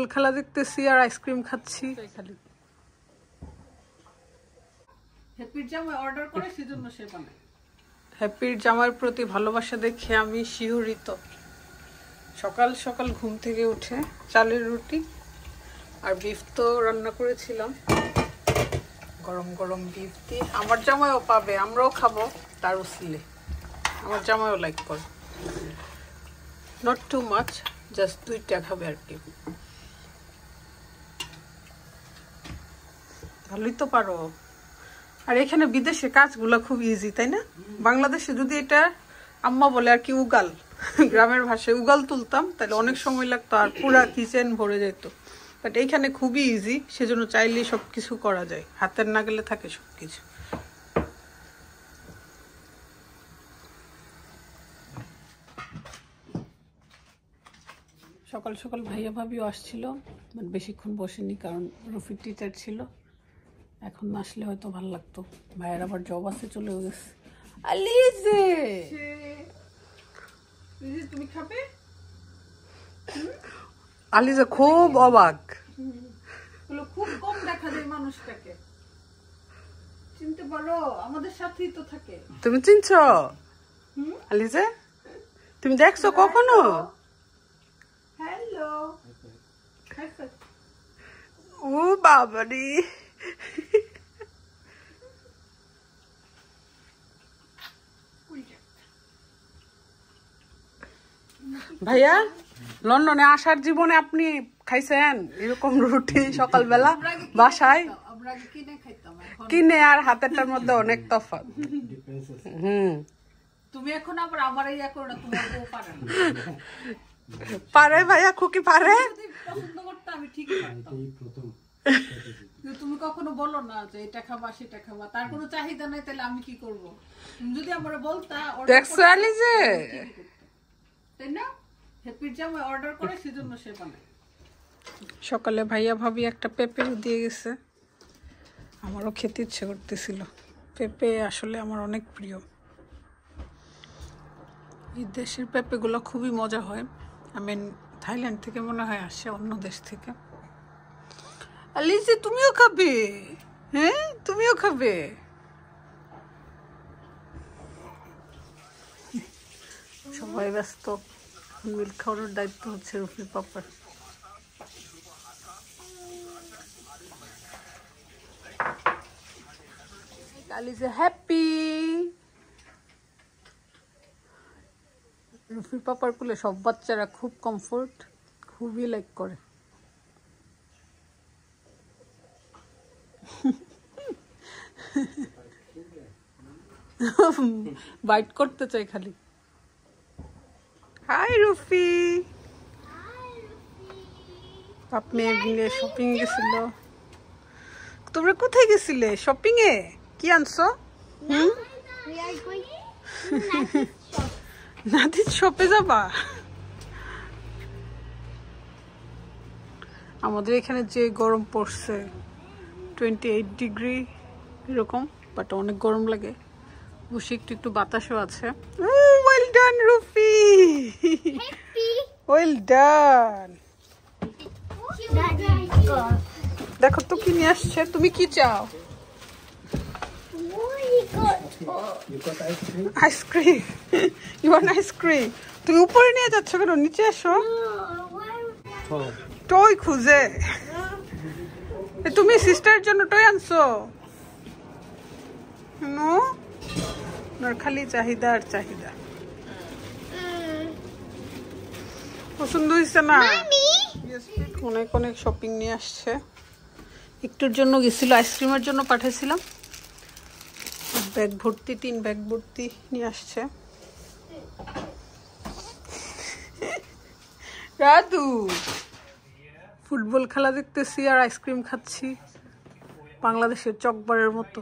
Football খেলা দেখতেছি আর ice cream খাচ্ছি। খালি হ্যাপির জামাই অর্ডার করে সেজন্য সে বানায়। হ্যাপির জামাইয়ের প্রতি ভালোবাসা দেখে আমি শিহরিত। সকাল সকাল ঘুম থেকে উঠে চালের রুটি আর বিফ তো রান্না করেছিলাম, গরম গরম বিফ দিয়ে। আমার জামাইও পাবে, আমরাও খাবো তার উসিলে। আমার জামাইও লাইক করে, নট টু মাচ, জাস্ট 2টা খাবে আর কি। ভালোই তো পারো। আর এখানে বিদেশে কাজগুলো খুব ইজি, তাই না? বাংলাদেশে যদি এটা আম্মা বলে আর কি উগাল, গ্রামের ভাষায় উগাল তুলতাম, তাহলে অনেক সময় লাগতো আর পুরা কিচেন ভরে যেত। বাট এইখানে খুবই ইজি, সেজন্য চাইলেই সবকিছু করা যায়, হাতের নাগালে থাকে সবকিছু। সকাল সকাল ভাইয়া ভাবিও আসছিল, বাট বেশিক্ষণ বসেনি কারণ রফিক টিচার ছিল। এখন না আসলে হয়তো ভালো লাগতো। ভাইয়ের আবার জব আছে, চলে গেছে। আলিজে তুমি খাবে? আলিজা খুব অবাক, খুব কম দেখা যায় মানুষটাকে। চিনতে পারো? আমাদের সাথেই তো থাকে। তুমি চিনছো আলিজা? তুমি দেখছো কখনো? হ্যালো। ও বাবারি, ভাইয়া লন্ডনে আসার জীবনে আপনি খাইছেন এরকম রুটি সকালবেলা বাসায়? কিনে আর হাতেরটার মধ্যে অনেক তফাৎ। তুমি এখন আবার আমার ইয়া করো না, তোমার বউ পারে না। পারে ভাইয়া, খুকি পারে। পছন্দ করতে আমি ঠিকই পারতাম। তুমি কখনো বলো না যে এটা খাবা সেটা খাবা, তার কোনো চাহিদা নাই, তাহলে আমি কি করব? তুমি যদি আমারে বলতা দেখছো আলিজে, তাই না? হ্যাপির জামাই অর্ডার করে সেজন্য সে বানায়। সকালে ভাইয়া ভাবি একটা পেঁপে দিয়ে গেছে, আমারও খেতে ইচ্ছে করতেছিল। পেঁপে আসলে আমার অনেক প্রিয়। এই দেশের পেঁপেগুলো খুবই মজা হয়। আমি থাইল্যান্ড থেকে মনে হয় আসে, অন্য দেশ থেকে। আলিজে তুমিও খাবে? হ্যাঁ তুমিও খাবে? সবাই ব্যস্ত, মিল্ক খাওয়ানোর দায়িত্ব হচ্ছে রুফির পাপার। আলিজে হ্যাপি। রুফির পাপার কুলে সব বাচ্চারা খুব কমফোর্ট, খুবই লাইক করে। বাইট করতে চাই খালি। হাই রুফি। আপনি মিলে শপিং গেছিল? তোমরা কোথায় গেছিলে শপিং এ? কি আনছো? নাদির শপে যাবা? আমাদের এখানে যে গরম পড়ছে 28 ডিগ্রি এরকম, বাট অনেক গরম লাগে। বসে একটু একটু বাতাসও আছে। Well done Ruffy, well done. দেখো তো কি নিয়ে আসছে। তুমি কি চাও? আইসক্রিম। You want ice cream? তুমি উপরে নিয়ে যাচ্ছ কেন? নিচে এসো। টয় খুঁজে। তুমি সিস্টারের জন্য টয় আনছো? নো, খালি চাহিদা আর চাহিদা। পছন্দ হয়েছে না? অনেক অনেক শপিং নিয়ে আসছে। একটুর জন্য গেছিল, আইসক্রিমের জন্য পাঠিয়েছিলাম। ব্যাগ ভর্তি, 3 ব্যাগ ভর্তি নিয়ে আসছে। রাধু ফুটবল খেলা দেখতেছি আর আইসক্রিম খাচ্ছি, বাংলাদেশের চকবারের মতো।